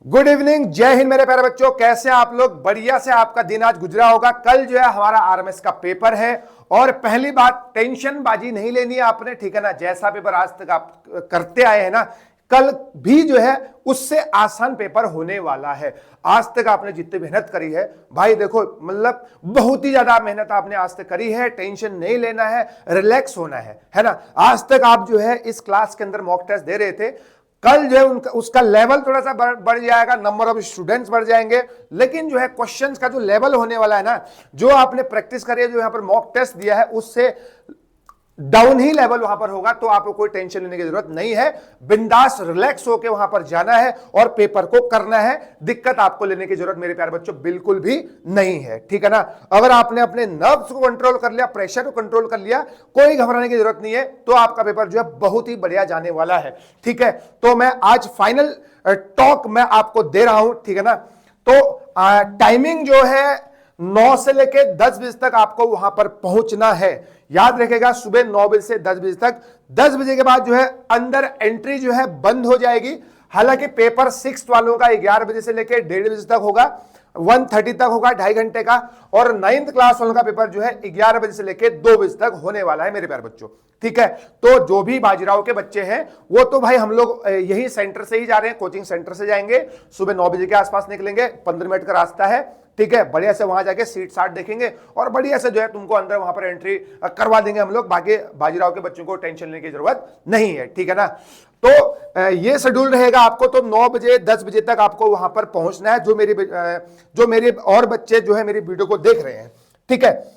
Good evening, जय हिंद मेरे प्यारे बच्चों। कैसे आप लोग? बढ़िया से आपका दिन आज गुजरा होगा। कल जो है हमारा आरएमएस का पेपर है और पहली बात, टेंशन बाजी नहीं लेनी है आपने, ठीक है ना। जैसा पेपर आज तक आप करते आए हैं ना, कल भी जो है उससे आसान पेपर होने वाला है। आज तक आपने जितनी मेहनत करी है भाई, देखो मतलब बहुत ही ज्यादा मेहनत आपने आज तक करी है। टेंशन नहीं लेना है, रिलैक्स होना है ना। आज तक आप जो है इस क्लास के अंदर मॉक टेस्ट दे रहे थे, कल जो है उनका उसका लेवल थोड़ा सा बढ़ जाएगा, नंबर ऑफ स्टूडेंट्स बढ़ जाएंगे, लेकिन जो है क्वेश्चंस का जो लेवल होने वाला है ना, जो आपने प्रैक्टिस करी है, जो यहां पर मॉक टेस्ट दिया है, उससे डाउन ही लेवल वहां पर होगा। तो आपको कोई टेंशन लेने की जरूरत नहीं है। बिंदास रिलैक्स होकर वहां पर जाना है और पेपर को करना है। दिक्कत आपको लेने की जरूरत मेरे प्यारे बच्चों बिल्कुल भी नहीं है, ठीक है ना। अगर आपने अपने नर्व्स को कंट्रोल कर लिया, प्रेशर को कंट्रोल कर लिया, कोई घबराने की जरूरत नहीं है। तो आपका पेपर जो है बहुत ही बढ़िया जाने वाला है, ठीक है। तो मैं आज फाइनल टॉक मैं आपको दे रहा हूं, ठीक है ना। तो टाइमिंग जो है 9 से लेके 10 बजे तक आपको वहां पर पहुंचना है। याद रखेगा, सुबह 9 बजे से 10 बजे तक। 10 बजे के बाद जो है अंदर एंट्री जो है बंद हो जाएगी। हालांकि पेपर 6 वालों का 11 बजे से लेकर 1:30 बजे तक होगा, 1:30 तक होगा, 2.5 घंटे का। और 9th क्लास वालों का पेपर जो है 11 बजे से लेकर 2 बजे तक होने वाला है मेरे प्यारे बच्चों, ठीक है। तो जो भी बाजीराव के बच्चे हैं वो तो भाई हम लोग यही सेंटर से ही जा रहे हैं, कोचिंग सेंटर से जाएंगे। सुबह 9 बजे के आसपास निकलेंगे, 15 मिनट का रास्ता है, ठीक है। बढ़िया से वहां जाके सीट साट देखेंगे और बढ़िया से जो है तुमको अंदर वहां पर एंट्री करवा देंगे हम लोग। बाकी बाजीराव के बच्चों को टेंशन लेने की जरूरत नहीं है, ठीक है ना। तो ये शेड्यूल रहेगा आपको। तो 9 बजे 10 बजे तक आपको वहां पर पहुंचना है, जो मेरे और बच्चे जो है मेरी वीडियो को देख रहे हैं, ठीक है।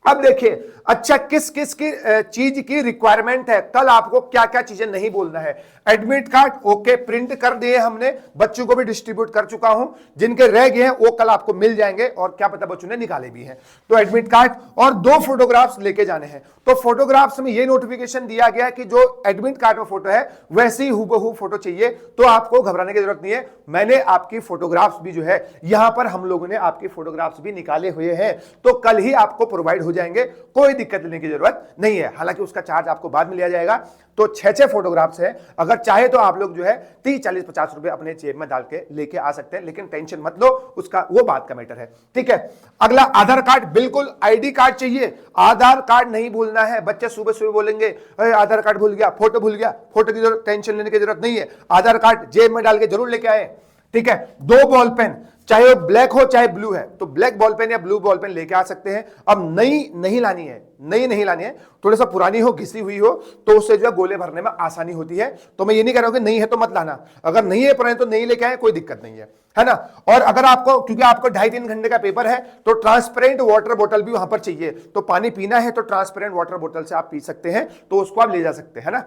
अब देखिए, अच्छा किस किस की चीज की रिक्वायरमेंट है, कल आपको क्या क्या चीजें नहीं बोलना है। एडमिट कार्ड ओके, प्रिंट कर दिए हमने, बच्चों को भी डिस्ट्रीब्यूट कर चुका हूं। जिनके रह गए हैं वो कल आपको मिल जाएंगे, और क्या पता बच्चों ने निकाले भी हैं। तो एडमिट कार्ड और 2 फोटोग्राफ्स लेके जाने हैं। तो फोटोग्राफ्स में ये नोटिफिकेशन दिया गया है कि जो एडमिट कार्ड में फोटो है वैसी हूबहू फोटो चाहिए। तो आपको घबराने की जरूरत नहीं है, मैंने आपकी फोटोग्राफ्स भी जो है यहां पर हम लोगों ने आपकी फोटोग्राफ्स भी निकाले हुए हैं। तो कल ही आपको प्रोवाइड हो जाएंगे, कोई दिक्कत लेने की जरूरत नहीं है। हालांकि उसका चार्ज आपको बाद में लिया जाएगा। तो 6 फोटोग्राफ्स है, अगर चाहे तो आप लोग जो है 30 40 50 रुपए अपने जेब में डाल के लेके आ सकते हैं, लेकिन टेंशन मत लो, उसका वो बात का मैटर है, ठीक है। अगला आधार कार्ड, बिल्कुल आईडी कार्ड चाहिए, आधार कार्ड नहीं भूलना है। बच्चे सुबह सुबह बोलेंगे आधार कार्ड भूल गया, फोटो भूल गया। फोटो की टेंशन लेने की जरूरत नहीं है, आधार कार्ड जेब में डाल के जरूर लेके आए, ठीक है। 2 बॉल पेन, चाहे वो ब्लैक हो चाहे ब्लू है, तो ब्लैक बॉल पेन या ब्लू बॉल पेन लेके आ सकते हैं। अब नई नहीं लानी है, नई नहीं लानी है, थोड़ा सा पुरानी हो, घिसी हुई हो, तो उससे जो है गोले भरने में आसानी होती है। तो मैं ये नहीं कह रहा हूं कि नहीं है तो मत लाना, अगर नहीं है पुरानी तो नहीं लेके आए, कोई दिक्कत नहीं है ना। और अगर आपको, क्योंकि आपको 2.5-3 घंटे का पेपर है, तो ट्रांसपेरेंट वाटर बोतल भी वहां पर चाहिए। तो पानी पीना है तो ट्रांसपेरेंट वाटर बोतल से आप पी सकते हैं, तो उसको आप ले जा सकते हैं ना।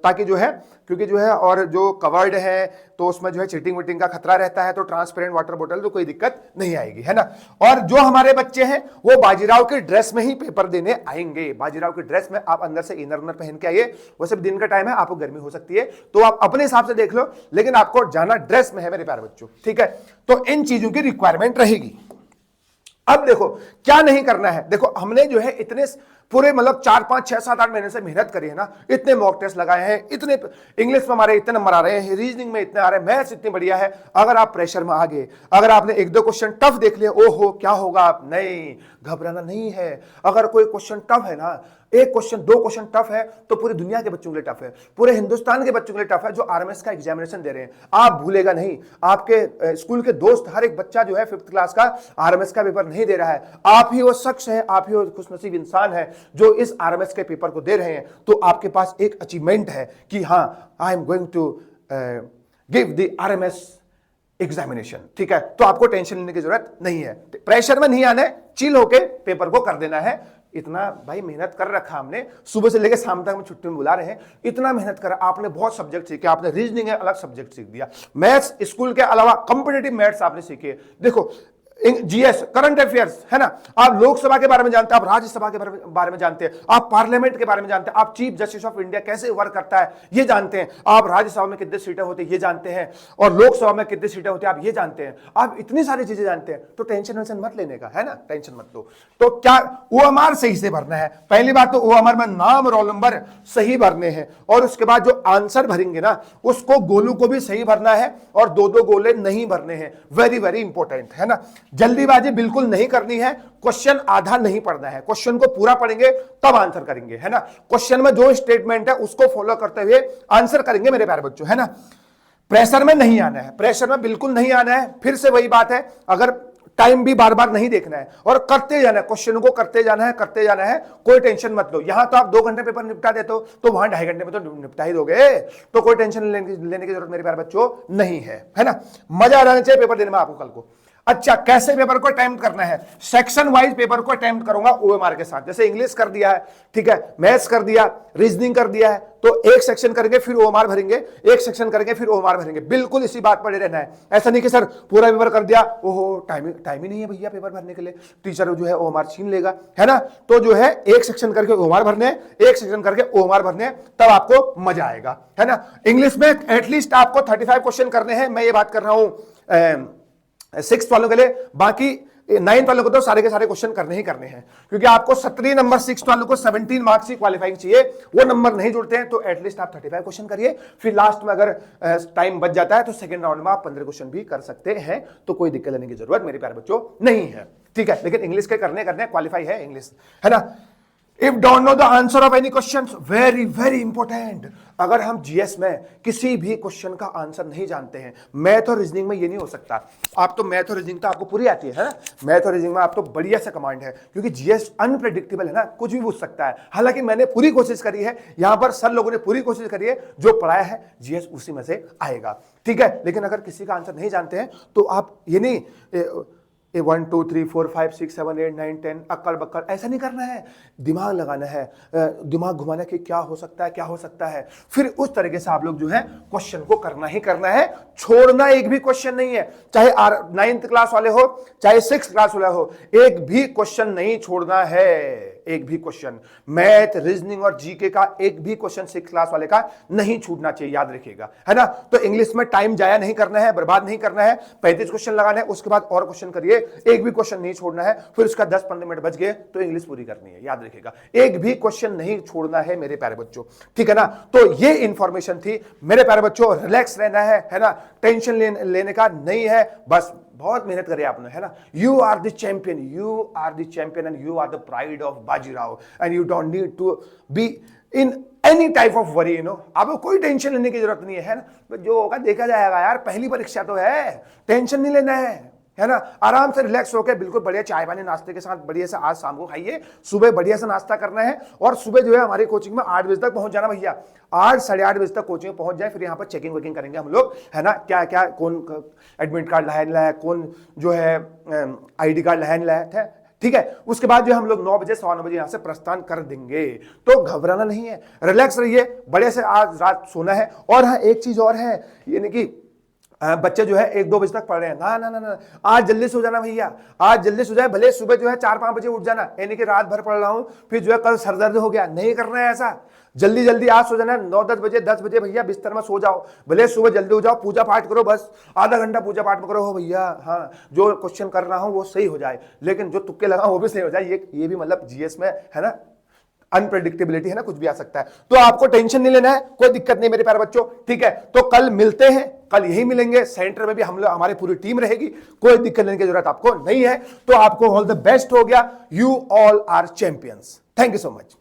ताकि जो है, क्योंकि जो है और जो कवर्ड है तो उसमें जो है चीटिंग वीटिंग का खतरा रहता है। तो ट्रांसपेरेंट वाटर बोतल तो कोई दिक्कत नहीं आएगी, है ना। और जो हमारे बच्चे हैं वो बाजीराव के ड्रेस में ही पेपर देने आएंगे। बाजीराव की ड्रेस में आप अंदर से इनर उनर पहन के आइए। वैसे दिन का टाइम है, आपको गर्मी हो सकती है तो आप अपने हिसाब से देख लो, लेकिन आपको जाना ड्रेस में है मेरे प्यारे बच्चों, ठीक है। तो इन चीजों की रिक्वायरमेंट रहेगी। अब देखो क्या नहीं करना है। देखो हमने जो है इतने पूरे मतलब 4 5 6 7 8 महीने से मेहनत करी है ना, इतने मॉक टेस्ट लगाए हैं, इतने इंग्लिश में हमारे इतने नंबर आ रहे हैं, रीजनिंग में इतने आ रहे हैं, मैथ्स इतनी बढ़िया है। अगर आप प्रेशर में आ गए, अगर आपने 1-2 क्वेश्चन टफ देख लिए, ओहो क्या होगा, नहीं घबराना नहीं है। अगर कोई क्वेश्चन टफ है ना, 1 क्वेश्चन 2 क्वेश्चन टफ है, तो पूरी दुनिया के बच्चों के लिए टफ है, पूरे हिंदुस्तान के बच्चों के लिए टफ है जो आरएमएस का एग्जामिनेशन दे रहे हैं। आप भूलेगा नहीं, आपके स्कूल के दोस्त हर एक बच्चा जो है 5th क्लास का आरएमएस का पेपर नहीं दे रहा है। आप ही वो शख्स है, आप ही वो खुशनसीब इंसान है जो इस आरएमएस के पेपर को दे रहे हैं। तो आपके पास एक अचीवमेंट है कि हाँ, I am going to give the RMS examination, ठीक है। तो आपको टेंशन लेने की जरूरत नहीं है, प्रेशर में नहीं आना है, चिल होके पेपर को कर देना है। इतना भाई मेहनत कर रखा हमने, सुबह से लेकर शाम तक हम छुट्टी में बुला रहे हैं, इतना मेहनत करा। आपने बहुत सब्जेक्ट सीखे, आपने रीजनिंग है अलग सब्जेक्ट सीख दिया, मैथ्स स्कूल के अलावा कॉम्पिटिटिव मैथ्स आपने सीखे। देखो जीएस, करंट अफेयर्स, है ना। आप लोकसभा के बारे में जानते हैं, आप राज्यसभा के बारे में जानते हैं, आप पार्लियामेंट के बारे में जानते हैं, आप चीफ जस्टिस ऑफ इंडिया कैसे वर्क करता है ये जानते हैं, आप राज्यसभा में कितनी सीटें होती है ये जानते हैं, और लोकसभा में कितनी सीटें होती है आप ये जानते हैं। आप इतनी सारी चीजें जानते हैं, तो टेंशन वेंशन मत लेने का, है ना, टेंशन मत लो। तो क्या ओएमआर सही से भरना है। पहली बात तो ओएमआर में नाम रोल नंबर सही भरने हैं, और उसके बाद जो आंसर भरेंगे ना उसको गोलू को भी सही भरना है, और दो दो गोले नहीं भरने हैं। वेरी वेरी इंपॉर्टेंट, है ना। जल्दीबाजी बिल्कुल नहीं करनी है। क्वेश्चन आधा नहीं पढ़ना है, क्वेश्चन को पूरा पढ़ेंगे तब आंसर करेंगे, है ना। क्वेश्चन में जो स्टेटमेंट है उसको फॉलो करते हुए आंसर करेंगे मेरे प्यारे बच्चों, है ना। प्रेशर में नहीं आना है, प्रेशर में बिल्कुल नहीं आना है। फिर से वही बात है, अगर टाइम भी बार बार नहीं देखना है और करते जाना है, क्वेश्चन को करते जाना है, करते जाना है, कोई टेंशन मत लो। यहां तो आप 2 घंटे पेपर निपटा देते हो, तो वहां 2.5 घंटे में तो निपटा ही दोगे, तो कोई टेंशन लेने की जरूरत मेरे प्यारे बच्चों नहीं है ना। मजा आ जाना चाहिए पेपर देने में आपको कल को। अच्छा, कैसे पेपर को अटेम्प्ट करना है। सेक्शन वाइज पेपर को अटेम्प्ट करूंगा ओएमआर के साथ। जैसे इंग्लिश कर दिया है, ठीक है, मैथ्स कर दिया, रीजनिंग कर दिया है, तो एक सेक्शन करेंगे फिर ओएमआर भरेंगे, एक सेक्शन करेंगे फिर ओएमआर भरेंगे। बिल्कुल इसी बात पर रहना है। ऐसा नहीं कि सर पूरा पेपर कर दिया, ओहो टाइम ही नहीं है भैया पेपर भरने के लिए, टीचर जो है ओएमआर छीन लेगा, है ना। तो जो है एक सेक्शन करके ओएमआर भरने, एक सेक्शन करके ओएमआर भरने, तब आपको मजा आएगा, है ना। इंग्लिश में एटलीस्ट आपको 35 क्वेश्चन करने हैं। मैं ये बात कर रहा हूं 6th वालों के लिए, बाकी 9th वालों को तो सारे के सारे क्वेश्चन करने ही करने हैं, क्योंकि आपको 17 नंबर 6th वालों को 17 मार्क्स की क्वालिफाइंग चाहिए। वो नंबर नहीं जुड़ते हैं तो एटलीस्ट आप 35 क्वेश्चन करिए। फिर लास्ट में अगर टाइम बच जाता है तो सेकंड राउंड में आप 15 क्वेश्चन भी कर सकते हैं, तो कोई दिक्कत लेने की जरूरत मेरे प्यारे बच्चों नहीं है, ठीक है। लेकिन इंग्लिश के करने क्वालिफाई है इंग्लिश, है ना। If don't know the answer of any question, very very important. अगर हम जीएस में किसी भी क्वेश्चन का आंसर नहीं जानते हैं, मैथ और रीजनिंग में ये नहीं हो सकता। आप तो मैथ और रीजनिंग तो आपको पूरी आती है ना, मैथ और रीजनिंग में आप तो बढ़िया से कमांड है, क्योंकि जीएस अनप्रेडिक्टेबल है ना, कुछ भी पूछ सकता है। हालांकि मैंने पूरी कोशिश करी है, यहां पर सर लोगों ने पूरी कोशिश करी है, जो पढ़ाया है जीएस उसी में से आएगा, ठीक है। लेकिन अगर किसी का आंसर नहीं जानते हैं तो आप ये नहीं 1 2 3 4 5 6 7 8 9 10 अक्कड़ बक्कड़ ऐसा नहीं करना है। दिमाग लगाना है, दिमाग घुमाना कि क्या हो सकता है, क्या हो सकता है। फिर उस तरीके से आप लोग जो है क्वेश्चन को करना ही करना है, छोड़ना एक भी क्वेश्चन नहीं है। चाहे 9th क्लास वाले हो, चाहे 6th क्लास वाले हो, एक भी क्वेश्चन नहीं छोड़ना है, एक भी क्वेश्चन। मैथ, रीजनिंग और जीके का एक भी क्वेश्चन 6th क्लास वाले का नहीं छूटना चाहिए, याद रखिएगा, है ना। तो इंग्लिश में टाइम जाया नहीं करना है, बर्बाद नहीं करना है। 35 क्वेश्चन लगाना है, उसके बाद और क्वेश्चन करिए, एक भी क्वेश्चन नहीं छोड़ना है। फिर उसका 10-15 मिनट बच गए तो इंग्लिश पूरी करनी है, याद रखिएगा। एक भी क्वेश्चन नहीं छोड़ना है मेरे प्यारे बच्चों, ठीक है ना। तो ये इंफॉर्मेशन थी मेरे प्यारे बच्चों। रिलैक्स रहना है ना, टेंशन लेने का नहीं है, बस बहुत मेहनत करिए आपने, है ना। You are the champion, you are the champion and you are the pride of Bajirao, and you don't need to be in any type of worry, you know. आपको कोई टेंशन लेने की जरूरत नहीं है ना। जो होगा देखा जाएगा यार, पहली परीक्षा तो है, टेंशन नहीं लेना है ना। आराम से रिलैक्स होकर बिल्कुल बढ़िया चाय पानी नाश्ते के साथ बढ़िया से आज शाम को खाइए, सुबह बढ़िया से नाश्ता करना है, और सुबह जो है हमारी कोचिंग में 8 बजे तक पहुंच जाना भैया। 8 साढ़े 8 बजे तक कोचिंग में पहुंच जाए, फिर यहाँ पर चेकिंग वेकिंग करेंगे हम लोग, है ना। क्या क्या कौन एडमिट कार्ड लाया, कौन जो है ID कार्ड लाया है, ठीक है। उसके बाद जो हम लोग 9 बजे 9:15 बजे यहां से प्रस्थान कर देंगे। तो घबराना नहीं है, रिलैक्स रहिए, बढ़िया से आज रात सोना है। और हाँ, एक चीज और है, यानी कि बच्चे जो है 1-2 बजे तक पढ़ रहे हैं, ना ना ना ना, आज जल्दी सो जाना भैया, आज जल्दी सो जाए। भले सुबह जो है 4-5 बजे उठ जाना, यानी कि रात भर पढ़ रहा हूं फिर जो है कल सरदर्द हो गया, नहीं करना है ऐसा। जल्दी जल्दी आज सो जाना है, 9-10 बजे 10 बजे भैया बिस्तर में सो जाओ। भले सुबह जल्दी हो जाओ, पूजा पाठ करो, बस आधा घंटा पूजा पाठ में करो हो भैया। हाँ, जो क्वेश्चन कर रहा हूं वो सही हो जाए, लेकिन जो तुक्के लगा वो भी सही हो जाए। ये भी मतलब जीएस में, है ना, अनप्रेडिक्टेबिलिटी है ना, कुछ भी आ सकता है। तो आपको टेंशन नहीं लेना है, कोई दिक्कत नहीं मेरे प्यारे बच्चों, ठीक है। तो कल मिलते हैं, कल यही मिलेंगे, सेंटर में भी हम लोग, हमारी पूरी टीम रहेगी, कोई दिक्कत लेने की जरूरत आपको नहीं है। तो आपको ऑल द बेस्ट हो गया, you all are champions. Thank you so much.